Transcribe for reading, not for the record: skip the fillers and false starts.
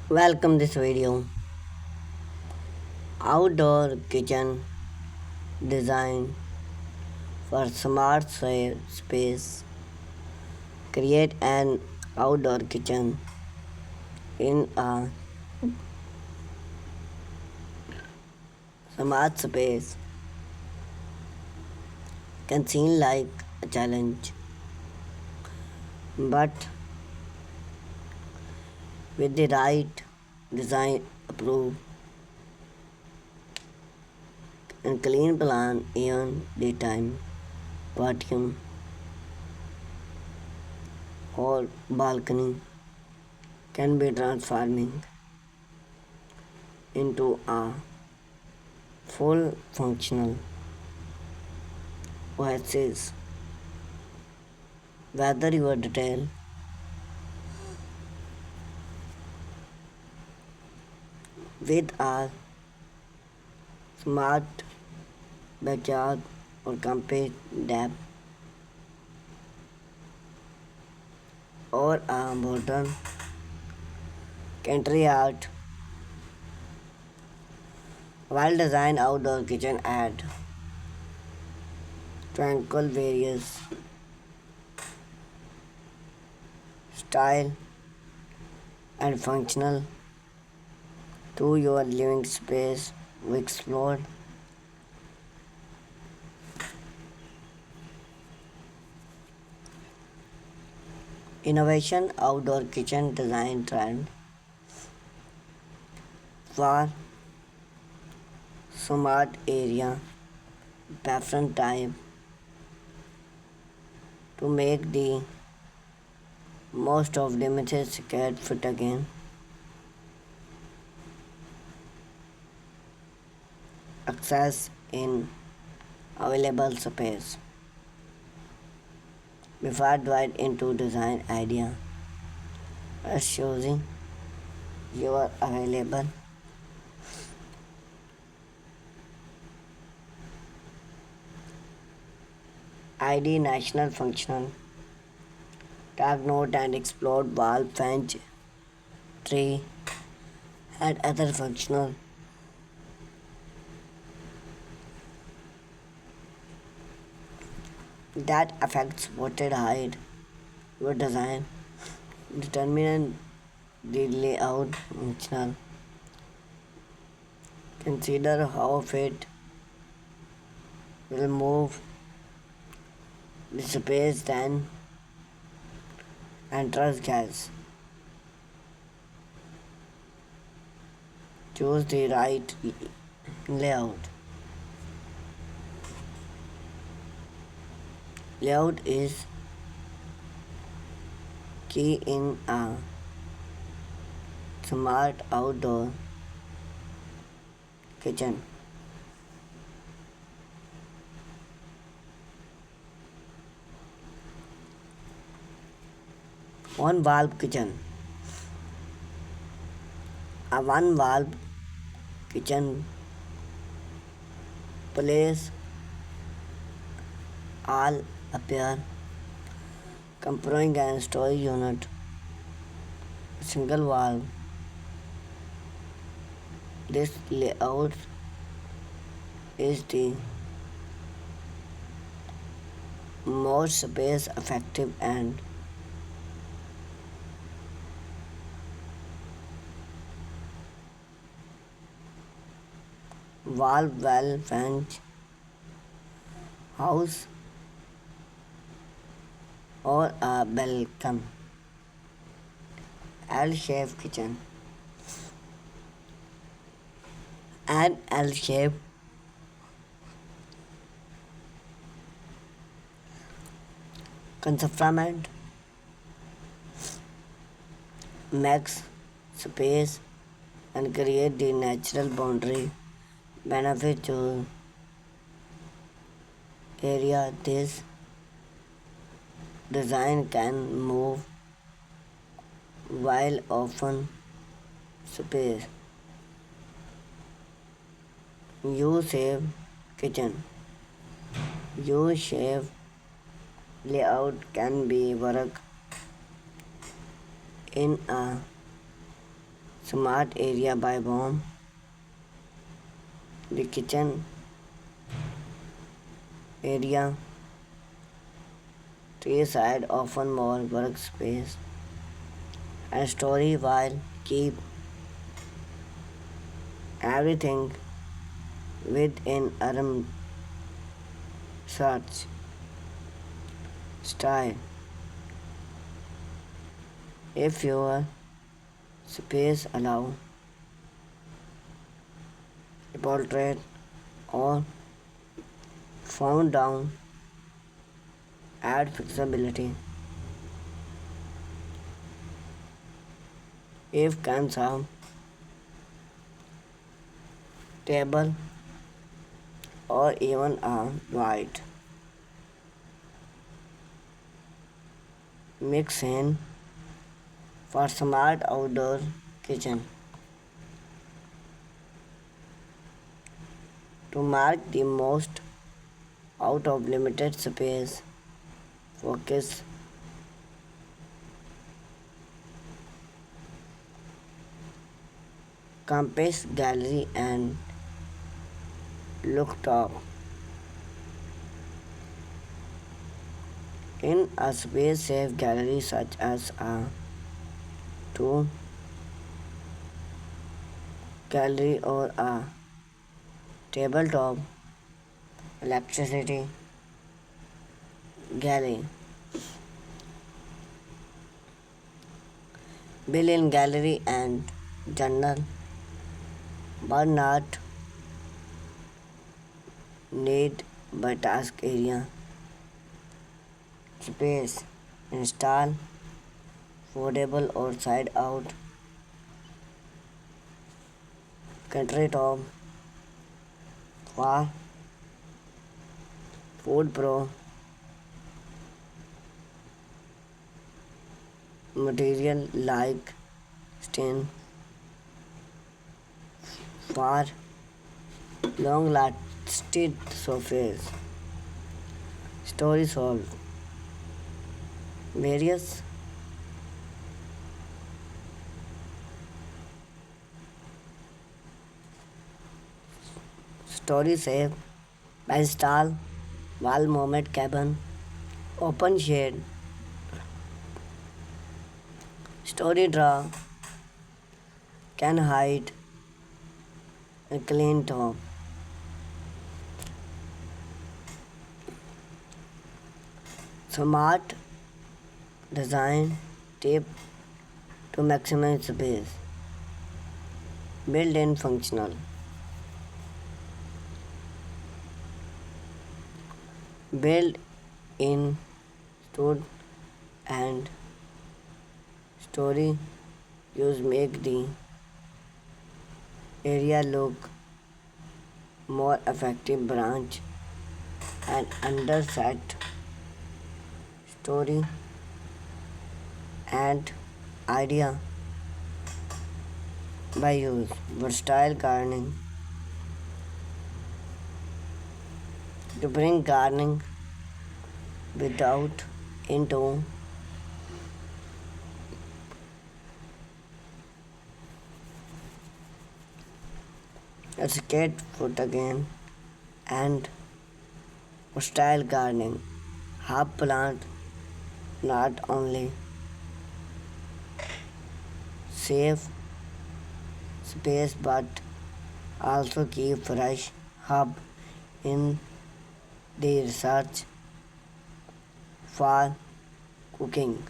Welcome this video. Outdoor kitchen design for smart space. Create an outdoor kitchen in a smart space can seem like a challenge, but with the right design approve and clean plan even the time patio or balcony can be transforming into a full functional oasis. Whether your detail with a smart backyard or compact depth or a modern country art, well designed outdoor kitchen add tranquil various style and functional to your living space. We explored innovation outdoor kitchen design trend for smart area preference type to make the most of limited square foot again. Access in available space. Before divide into design idea, as choosing your available ID national functional tag note and explode wall bench tree and other functional that affects water height your design determine the layout functional consider how fit will move the space then enters gas. Choose the right layout. Layout is key in a smart outdoor kitchen. One valve kitchen. A one valve kitchen place all appear comprising and storage unit. Single valve. This layout is the most space effective and valve well fenced house or a balcony. L-shaped kitchen. An L-shaped confinement makes space and create the natural boundary benefit to area. This design can move while often space. U-shape kitchen. U-shape layout can be work in a Smart area by bomb. The kitchen area, three side often more workspace and story while keep everything within arm search style. If your space allow a portrait or found down add flexibility. If can have table or even a white mix in for smart outdoor kitchen. To mark the most out of limited space, focus compass gallery and look top. In a space safe gallery such as a two gallery or a tabletop electricity gallery. Built-in gallery and journal but not need by task area. Space install foldable or side out countertop for food pro material like stain for long lasted surface. Story solved. Various story save by install wall mounted cabin open shade story draw can hide a clean top smart design tip to maximize space built-in functional built-in stood and story use make the area look more effective branch and underset story and idea by use versatile gardening to bring gardening without into a skate foot again and style gardening half plant not only save space but also keep fresh hub in the research for cooking.